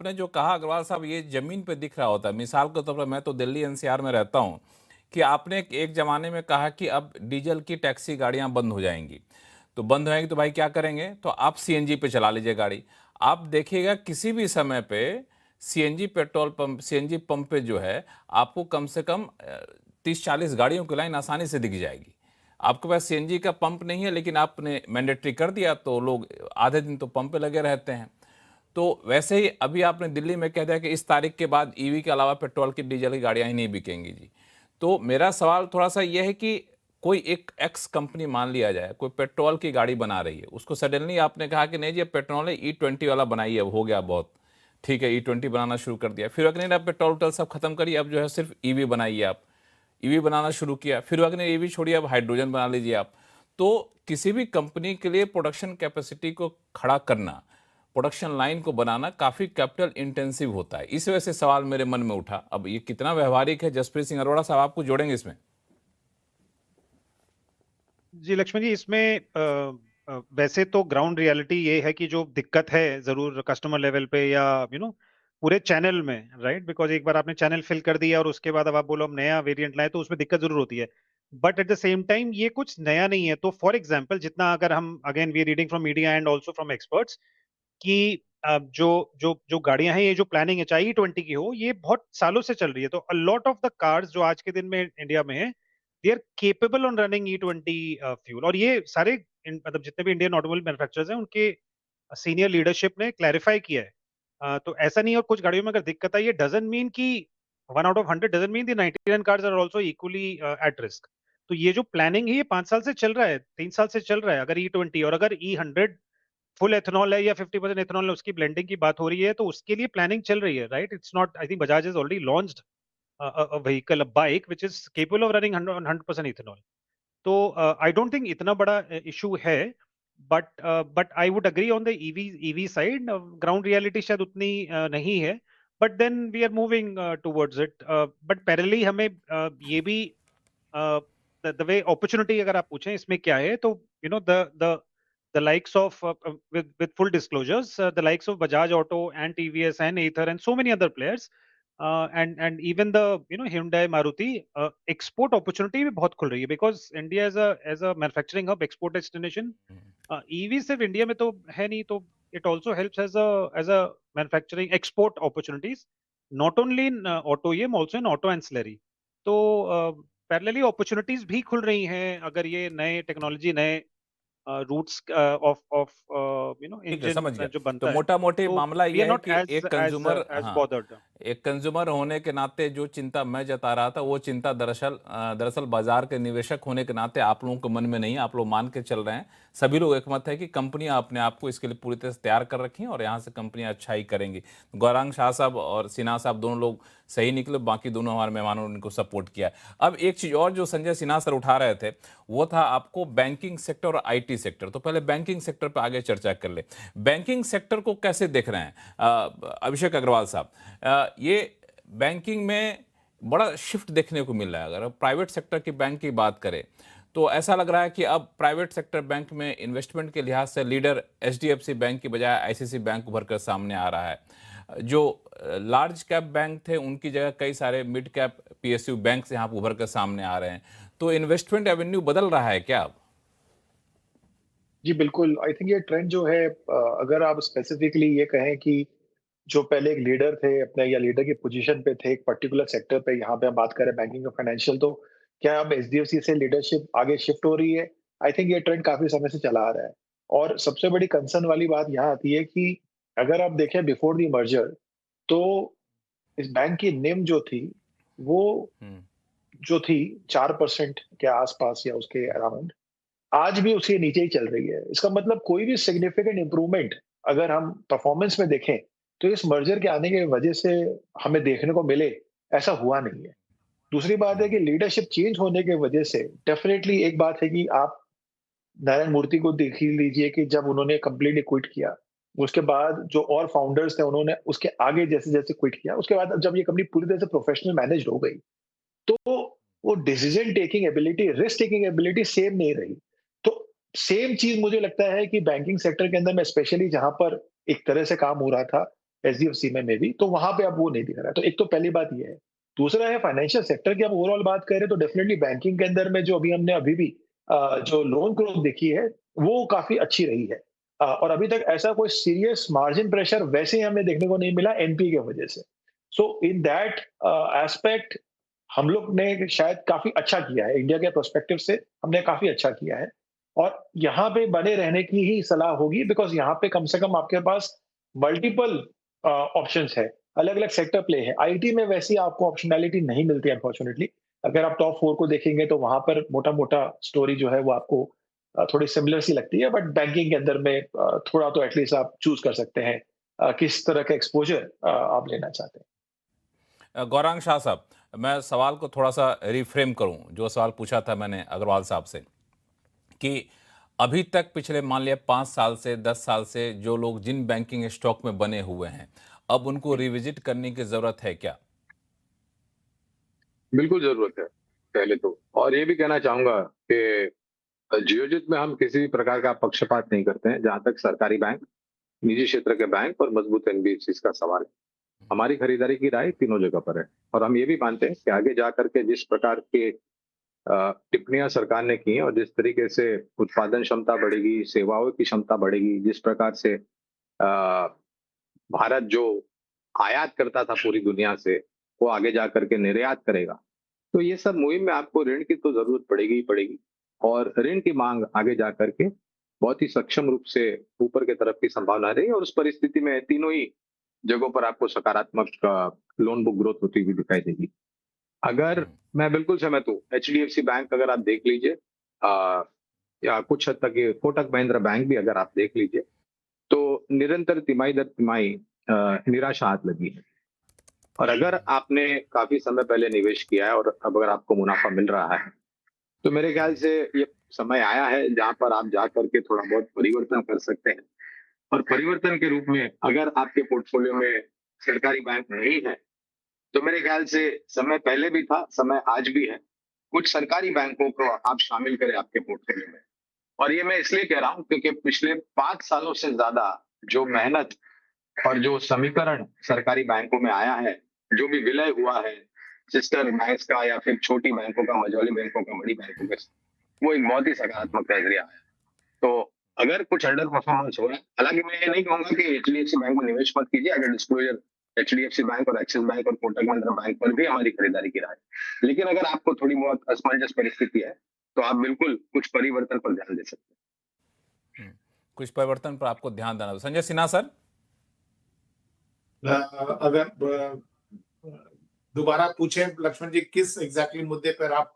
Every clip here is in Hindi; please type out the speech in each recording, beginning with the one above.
आपने जो कहा अग्रवाल साहब, ये ज़मीन पे दिख रहा होता है। मिसाल के तौर पर मैं तो दिल्ली एनसीआर में रहता हूँ, कि आपने एक ज़माने में कहा कि अब डीज़ल की टैक्सी गाड़ियाँ बंद हो जाएँगी। तो बंद होएँगी तो भाई क्या करेंगे? तो आप सीएनजी पे चला लीजिए गाड़ी। आप देखिएगा किसी भी समय पे CNG petrol pump, CNG pump पे जो है, आपको कम से कम 30-40 गाड़ियों की लाइन आसानी से दिख जाएगी। आपके पास सीएनजी का पंप नहीं है, लेकिन आपने मैंडेटरी कर दिया तो लोग आधे दिन तो पंप पे लगे रहते हैं। तो वैसे ही अभी आपने दिल्ली में कह दिया कि इस तारीख के बाद ईवी के अलावा पेट्रोल की, डीजल की गाड़ियां ही नहीं बिकेंगी जी। तो मेरा सवाल थोड़ा-सा ये है कि कोई एक एक्स कंपनी मान लिया जाए, कोई पेट्रोल की गाड़ी बना रही है, उसको सडनली आपने कहा कि नहीं जी अब पेट्रोल है, ई20 वाला बनाइए, अब हो गया बहुत। ठीक है, ई20 बनाना शुरू कर दिया। फिर अगले दिन आप पेट्रोल-वेट्रोल सब खत्म करिए, अब जो है सिर्फ ईवी बनाइए आप। ईवी बनाना शुरू किया, फिर अगले ईवी छोड़िए, अब हाइड्रोजन बना लीजिए आप। तो किसी भी कंपनी के लिए प्रोडक्शन कैपेसिटी को खड़ा करना, प्रोडक्शन लाइन को बनाना काफ़ी कैपिटल इंटेंसिव होता है। इस वजह से सवाल मेरे मन में उठा। अब ये कितना व्यावहारिक है, जसप्रीत सिंह अरोड़ा साहब आपको जोड़ेंगे इसमें? जी, लक्ष्मण जी, इसमें वैसे तो ग्राउंड रियलिटी ये है कि जो दिक्कत है ज़रूर कस्टमर लेवल पे या पूरे चैनल में, राइट? बिकॉज़ एक बार आपने चैनल फिल कर दिया और उसके बाद अब आप बोलो हम नया वेरिएंट लाएँ तो उसमें दिक्कत ज़रूर होती है। But at the same time ये कुछ नया नहीं है। तो फॉर एग्ज़ाम्पल जितना अगर हम again we are reading from media and also from experts कि जो जो जो गाड़ियाँ हैं, ये जो प्लानिंग है, चाहे ई20 की हो, ये बहुत सालों से चल रही है। तो a lot of the cars जो आज के दिन में इंडिया में है, they are capable on running ई20 फ्यूल। और ये सारे मतलब जितने भी इंडियन ऑटोमोबाइल मैन्युफैक्चरर्स हैं, उनके सीनियर लीडरशिप ने क्लैरिफाई किया है। तो ऐसा नहीं है। और कुछ गाड़ियों में अगर दिक्कत आई, ये डजंट मीन कि 1 out of 100 doesn't mean the 99 cars are also equally at risk. तो ये जो प्लानिंग है, ये 5 साल से चल रहा है, 3 साल से चल रहा है। अगर ई20 और अगर ई100 फुल एथनॉल है या 50% एथनॉल है, उसकी ब्लेंडिंग की बात हो रही है, तो उसके लिए प्लानिंग चल रही है, right? It's not, I think Bajaj has already launched a vehicle, a bike which is capable of running 100% ethanol. तो आई डोंट थिंक इतना बड़ा इशू है। But I would agree on the EV side. Ground reality शायद उतनी नहीं है, but then we are moving towards it. But parallelly हमें ये भी द वे अपॉर्चुनिटी अगर आप पूछें इसमें क्या है, तो the likes of with full disclosures, the likes of Bajaj Auto and TVS and Ather and so many other players, and even the Hyundai, Maruti, export opportunity भी बहुत खुल रही है, because India as a manufacturing hub, export destination. EV सिर्फ इंडिया में तो है नहीं, तो it also helps as a manufacturing export opportunities, not only in auto OEM, also in auto ancillary. तो पैरेलली अपॉर्चुनिटीज भी खुल रही हैं अगर ये नए टेक्नोलॉजी, नए रूट्स ऑफ ऑफ ठीक है, इंजन समझ गया। जो तो बनता है, मोटा-मोटी तो मामला वी ये आर है नॉट कि एज एक एज कंज्यूमर, एज हाँ, बॉदर्ड। एक कंज्यूमर होने के नाते जो चिंता मैं जता रहा था, वो चिंता दरअसल बाज़ार के निवेशक होने के नाते आप लोगों के मन में नहीं है, आप लोग मान के चल रहे हैं। सभी लोग एकमत है कि कंपनियाँ अपने आप को इसके लिए पूरी तरह से तैयार कर रखी हैं और यहाँ से कंपनियाँ अच्छा ही करेंगी। गौरांग शाह साहब और सिन्हा साहब दोनों लोग सही निकले, बाकी दोनों हमारे मेहमानों ने उनको सपोर्ट किया। अब एक चीज़ और जो संजय सिन्हा सर उठा रहे थे, वो था आपको बैंकिंग सेक्टर और आईटी सेक्टर। तो पहले बैंकिंग सेक्टर पे आगे चर्चा कर ले। बैंकिंग सेक्टर को कैसे देख रहे हैं अभिषेक अग्रवाल साहब? ये बैंकिंग में बड़ा शिफ्ट देखने को मिल रहा है। अगर प्राइवेट सेक्टर की बैंक की बात करें, तो ऐसा लग रहा है कि अब प्राइवेट सेक्टर बैंक में इन्वेस्टमेंट के लिहाज से लीडर एचडीएफसी बैंक की बजाय आईसीसी बैंक उभर कर सामने आ रहा है। जो लार्ज कैप बैंक थे, उनकी जगह कई सारे मिड कैप पीएसयू बैंक यहाँ पर उभर कर सामने आ रहे हैं। तो इन्वेस्टमेंट एवेन्यू बदल रहा है क्या अब? जी, बिल्कुल। आई थिंक ये ट्रेंड जो है, अगर आप स्पेसिफिकली ये कहें कि जो पहले एक लीडर थे अपने, या लीडर की पोजीशन पे थे एक पर्टिकुलर सेक्टर पे, यहाँ पे हम बात करें बैंकिंग और फाइनेंशियल, तो क्या अब एचडीएफसी से लीडरशिप आगे शिफ्ट हो रही है? आई थिंक ये ट्रेंड काफ़ी समय से चला आ रहा है। और सबसे बड़ी कंसर्न वाली बात यहाँ आती है कि अगर आप देखें बिफोर द मर्जर, तो इस बैंक की निम जो थी, वो हम्म। जो थी 4% के आस-पास या उसके अराउंड, आज भी उसके नीचे ही चल रही है। इसका मतलब कोई भी सिग्निफिकेंट इम्प्रूवमेंट अगर हम परफॉर्मेंस में देखें, तो इस मर्जर के आने की वजह से हमें देखने को मिले, ऐसा हुआ नहीं है। दूसरी बात है कि लीडरशिप चेंज होने की वजह से डेफिनिटली एक बात है कि आप नारायण मूर्ति को देख ही लीजिए कि जब उन्होंने कंप्लीटली क्विट किया, उसके बाद जो और फाउंडर्स थे उन्होंने उसके आगे जैसे-जैसे क्विट किया, उसके बाद जब ये कंपनी पूरी तरह से प्रोफेशनल मैनेज्ड हो गई, तो वो decision taking ability, risk taking ability same नहीं रही। तो सेम चीज़ मुझे लगता है कि बैंकिंग सेक्टर के अंदर में, स्पेशली जहाँ पर एक तरह से काम हो रहा था, एचडीएफसी में भी, तो वहां पे अब वो नहीं दिख रहा है। तो एक तो पहली बात ये है। दूसरा है फाइनेंशियल सेक्टर की, अब ओवरऑल बात करें तो डेफिनेटली बैंकिंग के अंदर में जो हमने अभी भी जो लोन ग्रोथ देखी है वो काफी अच्छी रही है। और अभी तक ऐसा कोई सीरियस मार्जिन प्रेशर वैसे हमें देखने को नहीं मिला एनपी की वजह से। सो इन दैट एस्पेक्ट हम लोग ने शायद काफी अच्छा किया है, इंडिया के पर्सपेक्टिव से हमने काफी अच्छा किया है। और यहाँ पे बने रहने की ही सलाह होगी, बिकॉज यहाँ पे कम से कम आपके पास मल्टीपल ऑप्शंस है, अलग अलग सेक्टर प्ले है। आईटी में वैसी आपको ऑप्शनैलिटी नहीं मिलती अनफॉर्चुनेटली। अगर आप टॉप 4 को देखेंगे तो वहां पर मोटा मोटा स्टोरी जो है वो आपको थोड़ी सिमिलर सी लगती है, बट बैंकिंग के अंदर में थोड़ा तो एटलीस्ट आप चूज कर सकते हैं किस तरह का एक्सपोजर आप लेना चाहते हैं। गौरांग शाह साहब, मैं सवाल को थोड़ा सा रिफ्रेम करूं, जो सवाल पूछा था मैंने अग्रवाल साहब से, कि अभी तक पिछले मान लिया 5 साल से 10 साल से जो लोग जिन बैंकिंग स्टॉक में बने हुए हैं, अब उनको रिविजिट करने की जरूरत है क्या? बिल्कुल जरूरत है पहले तो। और ये भी कहना चाहूंगा कि जियोजित में हम किसी भी प्रकार का पक्षपात नहीं करते हैं। जहां तक सरकारी बैंक, निजी क्षेत्र के बैंक और मजबूत एनबीएफसी का सवाल है, हमारी खरीदारी की राय तीनों जगह पर है। और हम ये भी मानते हैं कि आगे जाकर के जिस प्रकार के टिप्पणियां सरकार ने की हैं और जिस तरीके से उत्पादन क्षमता बढ़ेगी, सेवाओं की क्षमता बढ़ेगी, जिस प्रकार से भारत जो आयात करता था पूरी दुनिया से, वो आगे जा करके निर्यात करेगा। तो ये सब मुहिम में आपको ऋण की तो जरूरत पड़ेगी ही पड़ेगी। और ऋण की मांग आगे जा करके बहुत ही सक्षम रूप से ऊपर की तरफ की संभावना रही, और उस परिस्थिति में तीनों ही जगहों पर आपको सकारात्मक लोन बुक ग्रोथ होती हुई दिखाई देगी। अगर मैं बिल्कुल सहमत हूँ, एचडीएफसी बैंक अगर आप देख लीजिए, या कुछ हद तक ये कोटक महिंद्रा बैंक भी अगर आप देख लीजिए, तो निरंतर तिमाही दर तिमाही निराशा हाथ लगी है। और अगर आपने काफी समय पहले निवेश किया है और अब अगर आपको मुनाफा मिल रहा है, तो मेरे ख्याल से ये समय आया है जहां पर आप जा करके थोड़ा बहुत परिवर्तन कर सकते हैं। और परिवर्तन के रूप में अगर आपके पोर्टफोलियो में सरकारी बैंक नहीं है, तो मेरे ख्याल से समय पहले भी था, समय आज भी है। कुछ सरकारी बैंकों को आप शामिल करें आपके पोर्टफोलियो में। और ये मैं इसलिए कह रहा हूं क्योंकि पिछले 5 सालों से ज्यादा जो मेहनत और जो समीकरण सरकारी बैंकों में आया है, जो भी विलय हुआ है सिस्टर बैंक्स का या फिर छोटी बैंकों का, मझौली बैंकों का, बड़ी बैंकों का, वो एक बहुत ही सकारात्मक नजरिया है। तो अगर कुछ अंडर परफॉर्मेंस हो रहा है, हालांकि मैं ये नहीं कहूंगा कि एचडीएफसी बैंक में निवेश मत कीजिए। अगर डिस्क्लोजर एचडीएफसी बैंक और एक्सिस बैंक और कोटक महिंद्रा बैंक पर भी हमारी खरीदारी की राय, लेकिन अगर आपको थोड़ी बहुत असमंजस परिस्थिति है, तो आप बिल्कुल कुछ परिवर्तन पर ध्यान दे सकते हैं। कुछ परिवर्तन पर आपको ध्यान देना। संजय सिन्हा सर, अगर दोबारा पूछें लक्ष्मण जी, किस एग्जैक्टली मुद्दे पर आप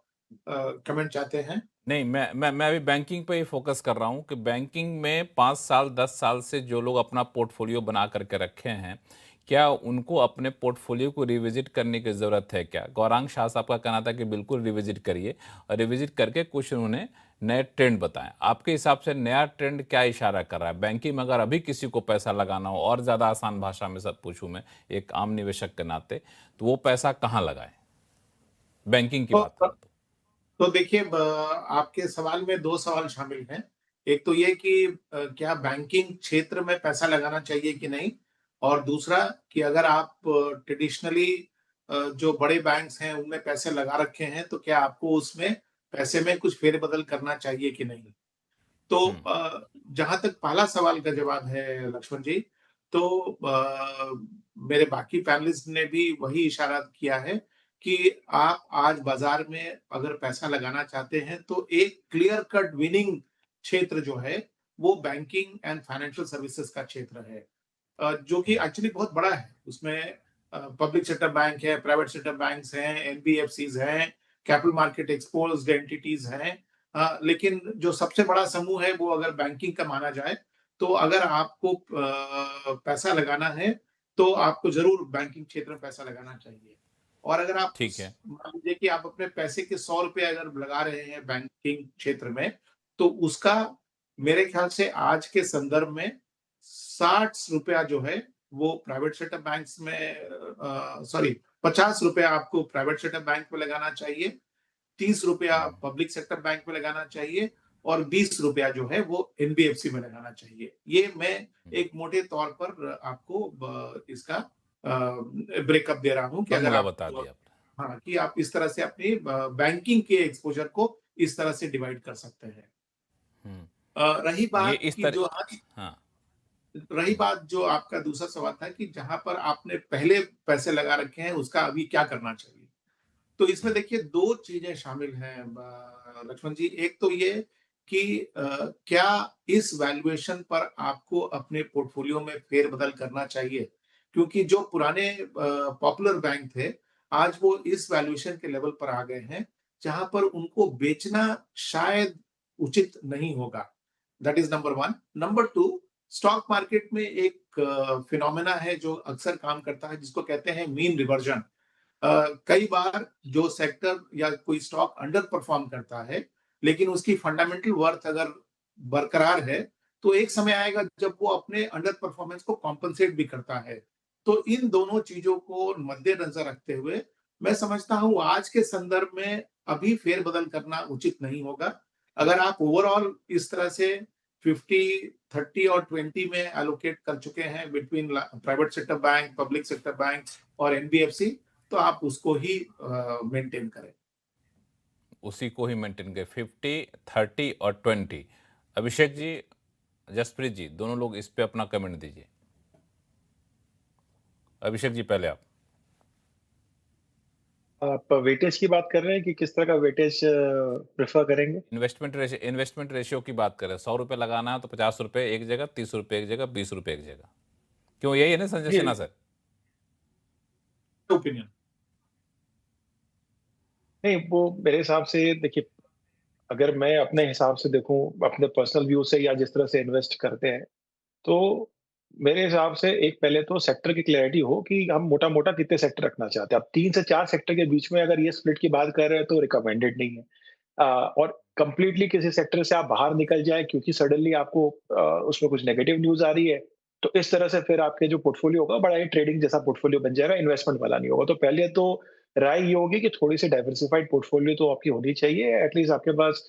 कमेंट चाहते हैं? नहीं, मैं अभी बैंकिंग पे ही फोकस कर रहा हूँ कि बैंकिंग में 5 साल 10 साल से जो लोग अपना पोर्टफोलियो बना करके रखे हैं, क्या उनको अपने पोर्टफोलियो को रिविजिट करने की ज़रूरत है क्या? गौरांग शाह साहब का कहना था कि बिल्कुल रिविजिट करिए, और रिविजिट करके कुछ उन्होंने नए ट्रेंड बताएं। आपके हिसाब से नया ट्रेंड क्या इशारा कर रहा है? बैंकिंग में अगर अभी किसी को पैसा लगाना हो, और ज़्यादा आसान भाषा में सब पूछूं मैं एक आम निवेशक के नाते, तो वो पैसा कहाँ लगाए? बैंकिंग की बात करें तो देखिए, आपके सवाल में 2 सवाल शामिल हैं। एक तो ये कि क्या बैंकिंग क्षेत्र में पैसा लगाना चाहिए कि नहीं, और दूसरा कि अगर आप ट्रेडिशनली जो बड़े बैंक्स हैं उनमें पैसे लगा रखे हैं, तो क्या आपको उसमें पैसे में कुछ फेरबदल करना चाहिए कि नहीं। तो जहां तक पहला सवाल का जवाब है लक्ष्मण जी, तो मेरे बाकी पैनलिस्ट ने भी वही इशारा किया है कि आप आज बाजार में अगर पैसा लगाना चाहते हैं, तो एक क्लियर कट विनिंग क्षेत्र जो है वो बैंकिंग एंड फाइनेंशियल सर्विसेज का क्षेत्र है, जो कि एक्चुअली बहुत बड़ा है। उसमें पब्लिक सेक्टर बैंक है, प्राइवेट सेक्टर बैंक्स हैं, एनबीएफसीज हैं, कैपिटल मार्केट एक्सपोज्ड एंटिटीज हैं। लेकिन जो सबसे बड़ा समूह है वो अगर बैंकिंग का माना जाए, तो अगर आपको पैसा लगाना है, तो आपको जरूर बैंकिंग क्षेत्र में पैसा लगाना चाहिए। और अगर आप ठीक है। मान लीजिए कि आप अपने पैसे के 100 रुपए अगर लगा रहे हैं बैंकिंग क्षेत्र में, तो उसका मेरे ख्याल से आज के संदर्भ में 60 रुपया जो है वो प्राइवेट सेक्टर बैंक्स में, सॉरी 50 रुपया आपको प्राइवेट सेक्टर बैंक में लगाना चाहिए, 30 रुपया पब्लिक सेक्टर बैंक में लगाना चाहिए, और 20 रुपया जो है वो एनबीएफसी में लगाना चाहिए। ये मैं एक मोटे तौर पर आपको इसका ब्रेकअप दे रहा हूँ कि अगर फॉर्मूला आप बता दिया आपने। हाँ, कि आप इस तरह से अपनी बैंकिंग के एक्सपोजर को इस तरह से डिवाइड कर सकते हैं। रही ये बात इस कि तरह, जो हाँ रही बात जो आपका दूसरा सवाल था कि जहां पर आपने पहले पैसे लगा रखे हैं उसका अभी क्या करना चाहिए। तो इसमें देखिए 2 चीजें शामिल हैं लक्ष्मण जी। एक तो ये कि क्या इस वैल्यूएशन पर आपको अपने पोर्टफोलियो में फेरबदल करना चाहिए? क्योंकि जो पुराने पॉपुलर बैंक थे, आज वो इस वैल्यूएशन के लेवल पर आ गए हैं, जहां पर उनको बेचना शायद उचित नहीं होगा। That is number 1। Number 2, stock market में एक फिनोमेना है जो अक्सर काम करता है जिसको कहते हैं मीन रिवर्जन। कई बार जो सेक्टर या कोई स्टॉक अंडर परफॉर्म करता है, लेकिन उसकी फंडामेंटल वर्थ अगर बरकरार है, तो एक समय आएगा जब वो अपने अंडर परफॉर्मेंस को कॉम्पनसेट भी करता है। तो इन दोनों चीजों को मद्देनजर रखते हुए मैं समझता हूं आज के संदर्भ में अभी फेरबदल करना उचित नहीं होगा। अगर आप ओवरऑल इस तरह से 50, 30 और 20 में एलोकेट कर चुके हैं between private sector bank, public sector bank और एनबीएफसी, तो आप उसको ही मेंटेन करें। उसी को ही मेंटेन करें, 50, 30 और 20। अभिषेक जी, जसप्रीत जी, दोनों लोग इस पे अपना कमेंट दीजिए। अभिषेक जी पहले आप वेटेज की बात कर रहे हैं कि किस तरह का वेटेज प्रेफर करेंगे? इन्वेस्टमेंट रेशियो की बात करें। 100 रुपये लगाना है तो 50 रुपये एक जगह, 30 रुपये एक जगह, 20 रुपये एक जगह। क्यों, यही है ना संजय जी सिन्हा सर? ओपिनियन। नहीं, वो मेरे हिसाब से देखिए, अगर मैं अपने हिसाब से देखूं, अपने पर्सनल व्यू से या जिस तरह से इन्वेस्ट करते हैं, तो मेरे हिसाब से एक पहले तो सेक्टर की क्लैरिटी हो कि हम मोटा-मोटा कितने सेक्टर रखना चाहते हैं। अब 3 से 4 सेक्टर के बीच में अगर ये स्प्लिट की बात कर रहे हैं तो रिकमेंडेड नहीं है। और कंप्लीटली किसी सेक्टर से आप बाहर निकल जाएँ क्योंकि सडनली आपको उसमें कुछ नेगेटिव न्यूज़ आ रही है, तो इस तरह से फिर आपके जो पोर्टफोलियो होगा बड़ा ही ट्रेडिंग जैसा पोर्टफोलियो बन जाएगा, इन्वेस्टमेंट वाला नहीं होगा। तो पहले तो राय ये होगी कि थोड़ी-सी डाइवर्सिफाइड पोर्टफोलियो तो आपकी होनी चाहिए, एटलीस्ट आपके पास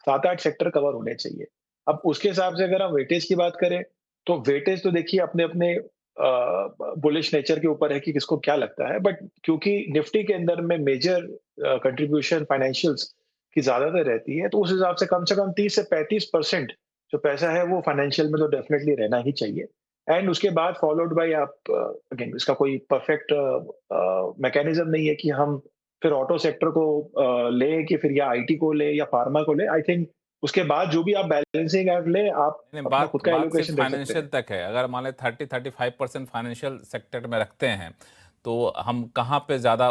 7-8 सेक्टर कवर होने चाहिए। अब उसके हिसाब से अगर हम वेटेज की बात करें, तो वेटेज तो देखिए अपने-अपने बुलिश नेचर के ऊपर है कि किसको क्या लगता है। बट क्योंकि निफ्टी के अंदर में मेजर कंट्रीब्यूशन फाइनेंशियल्स की ज़्यादातर रहती है, तो उस हिसाब से कम 30 से 35% जो पैसा है वो फाइनेंशियल में तो डेफिनिटली रहना ही चाहिए। एंड उसके बाद फॉलोड बाय आप अगेन इसका कोई परफेक्ट मैकेनिज्म नहीं है कि हम फिर ऑटो सेक्टर को लें कि फिर या आईटी को लें या फार्मा को लें। आई थिंक उसके बाद जो भी आप बैलेंसिंग एक्ट लें, आप नहीं, अपना खुद का बात सिर्फ एलोकेशन देख सकते फाइनेंशियल हैं। तक है। अगर मान लें 30-35% फाइनेंशियल सेक्टर में रखते हैं, तो हम कहाँ पे ज़्यादा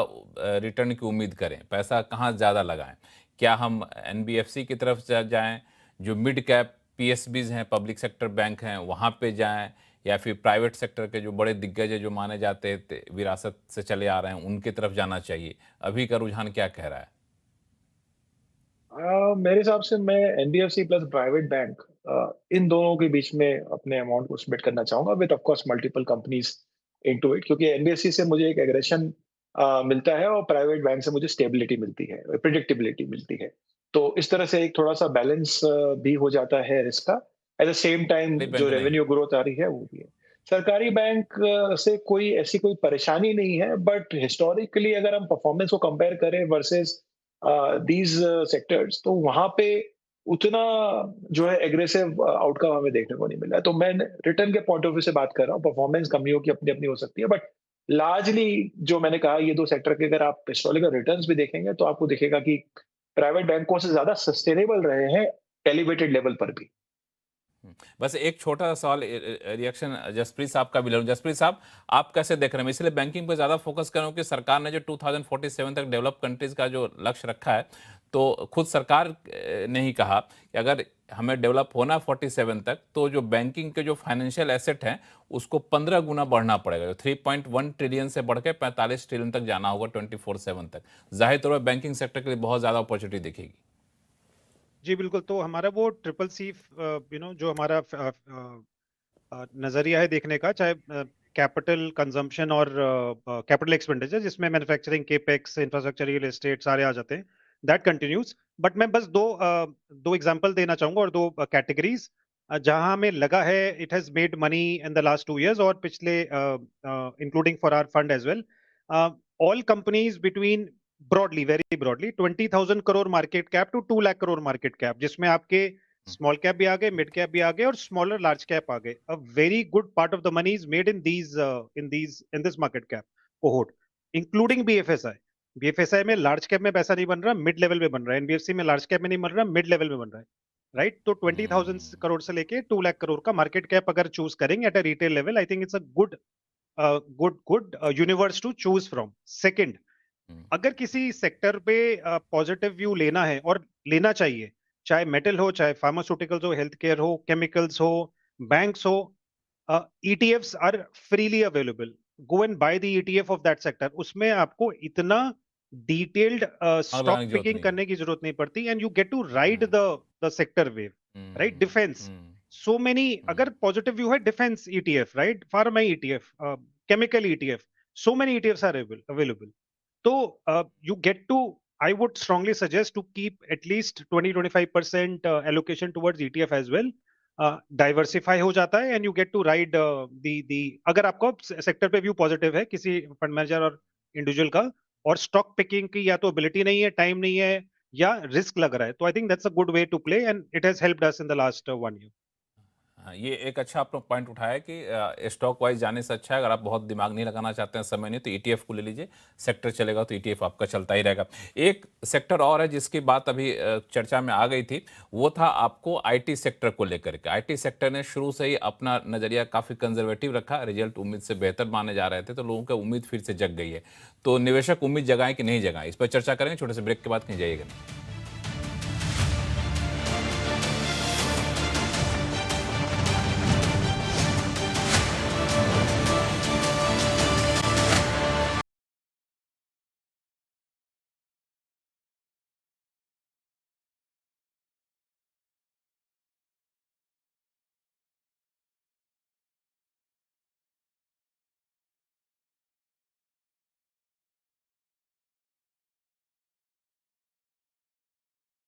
रिटर्न की उम्मीद करें? पैसा कहाँ ज़्यादा लगाएं? क्या हम एनबीएफसी की तरफ जाएं, जो मिड कैप पीएसबीज हैं, पब्लिक सेक्टर बैंक हैं, वहाँ पे जाएं, या फिर प्राइवेट सेक्टर के जो बड़े दिग्गज है जो माने जाते विरासत से चले आ रहे हैं, उनकी तरफ जाना चाहिए? अभी का रुझान क्या कह रहा है? मेरे हिसाब से मैं एनबीएफसी प्लस प्राइवेट बैंक इन दोनों के बीच में अपने अमाउंट को स्प्लिट करना चाहूंगा with of course multiple companies into it, क्योंकि एनबीएफसी से मुझे एक एग्रेशन मिलता है और प्राइवेट बैंक से मुझे स्टेबिलिटी मिलती है, प्रिडिक्टेबिलिटी मिलती है। तो इस तरह से एक थोड़ा सा बैलेंस भी हो जाता है रिस्क का। एट द सेम टाइम सरकारी जो बैंक नहीं। रेवेन्यू ग्रोथ आ रही है वो भी है। सरकारी बैंक से कोई ऐसी कोई परेशानी नहीं है, बट हिस्टोरिकली अगर हम परफॉर्मेंस को कंपेयर करें वर्सेस दीज सेक्टर्स, तो वहां पे उतना जो है एग्रेसिव आउटकम हमें देखने को नहीं मिला है। तो मैं रिटर्न के पॉइंट ऑफ व्यू से बात कर रहा हूँ, परफॉर्मेंस कमियों की अपनी अपनी हो सकती है, बट लार्जली जो मैंने कहा ये दो सेक्टर के अगर आप हिस्टोरिकल रिटर्न्स भी देखेंगे तो आपको दिखेगा कि प्राइवेट बैंकों से ज्यादा सस्टेनेबल रहे हैं एलिवेटेड लेवल पर भी। बस एक छोटा सा सवाल, रिएक्शन जसप्रीत साहब का भी ले लूं। जसप्रीत साहब, आप कैसे देख रहे हैं? मैं इसलिए बैंकिंग पर ज़्यादा फोकस कर रहा हूं कि सरकार ने जो 2047 तक डेवलप कंट्रीज का जो लक्ष्य रखा है, तो खुद सरकार ने ही कहा कि अगर हमें डेवलप होना 47 तक, तो जो बैंकिंग के जो फाइनेंशियल एसेट हैं उसको 15 गुना बढ़ना पड़ेगा। जो 3.1 ट्रिलियन से बढ़ के 45 ट्रिलियन तक जाना होगा 24/7 तक। जाहिर तौर पर बैंकिंग सेक्टर के लिए बहुत ज़्यादा अपॉर्चुनिटी दिखेगी। जी बिल्कुल। तो हमारा वो ट्रिपल सी जो हमारा नजरिया है देखने का, चाहे कैपिटल कंजम्पशन और कैपिटल एक्सपेंडिचर, जिसमें manufacturing, capex, infrastructure, real estate सारे आ जाते हैं, दैट कंटिन्यूज। बट मैं बस दो एग्जांपल देना चाहूंगा और दो कैटेगरीज जहां हमें लगा है it has made money in the last 2 years और पिछले including for our fund as well. All companies between broadly, very broadly 20,000 crore market cap to 2 lakh crore market cap, जिसमें आपके स्मॉल कैप भी आ गए, मिड कैप भी आ गए और स्मॉलर लार्ज कैप आ गए। A very good part of the money is made in this market cap cohort, including BFSI. BFSI में लार्ज कैप में पैसा नहीं बन रहा, मिड लेवल में बन रहा है। एनबीएफसी में लार्ज कैप में नहीं बन रहा, मिड लेवल में बन रहा है, राइट? तो 20,000 करोड़ से लेके 2 लाख करोड़ का मार्केट कैप अगर चूज करेंगे at a retail level, I think it's a good universe to choose from. Second, अगर किसी सेक्टर पे पॉजिटिव व्यू लेना है और लेना चाहिए, चाहे मेटल हो, चाहे फार्मास्यूटिकल्स हो, हेल्थ केयर हो, केमिकल्स हो, बैंक्स हो, ETFs are freely available. Go and buy the ETF of that sector. उसमें आपको इतना डिटेल्ड स्टॉक लगाने की जरूरत पिकिंग नहीं है। करने की जरूरत नहीं पड़ती, and you get to ride the sector wave, right? Defence, so many, अगर पॉजिटिव व्यू है, defence ETF, right? Pharma ETF, chemical ETF, so many ETFs are available. So you get to, I would strongly suggest to keep at least 20-25% allocation towards ETF as well. Diversify हो जाता है, and you get to ride the अगर आपको सेक्टर पे व्यू पॉजिटिव है किसी फंड मैनेजर और इंडिविजुअल का, और स्टॉक पिकिंग की या तो एबिलिटी नहीं है, टाइम नहीं है, या रिस्क लग रहा है, तो I think that's a good way to play, and it has helped us in the last 1 year. हाँ, ये एक अच्छा आपने पॉइंट उठाया कि स्टॉक वाइज जाने से अच्छा है, अगर आप बहुत दिमाग नहीं लगाना चाहते हैं, समय नहीं, तो ETF को ले लीजिए। सेक्टर चलेगा तो ETF आपका चलता ही रहेगा। एक सेक्टर और है जिसकी बात अभी चर्चा में आ गई थी, वो था आपको IT सेक्टर को लेकर के। IT सेक्टर ने शुरू से ही अपना नज़रिया काफ़ी कंजर्वेटिव रखा, रिजल्ट उम्मीद से बेहतर माने जा रहे थे, तो लोगों की उम्मीद फिर से जग गई है। तो निवेशक उम्मीद जगाएं कि नहीं जगाएं, इस पर चर्चा करेंगे छोटे से ब्रेक के बाद। कहीं जाइएगा नहीं।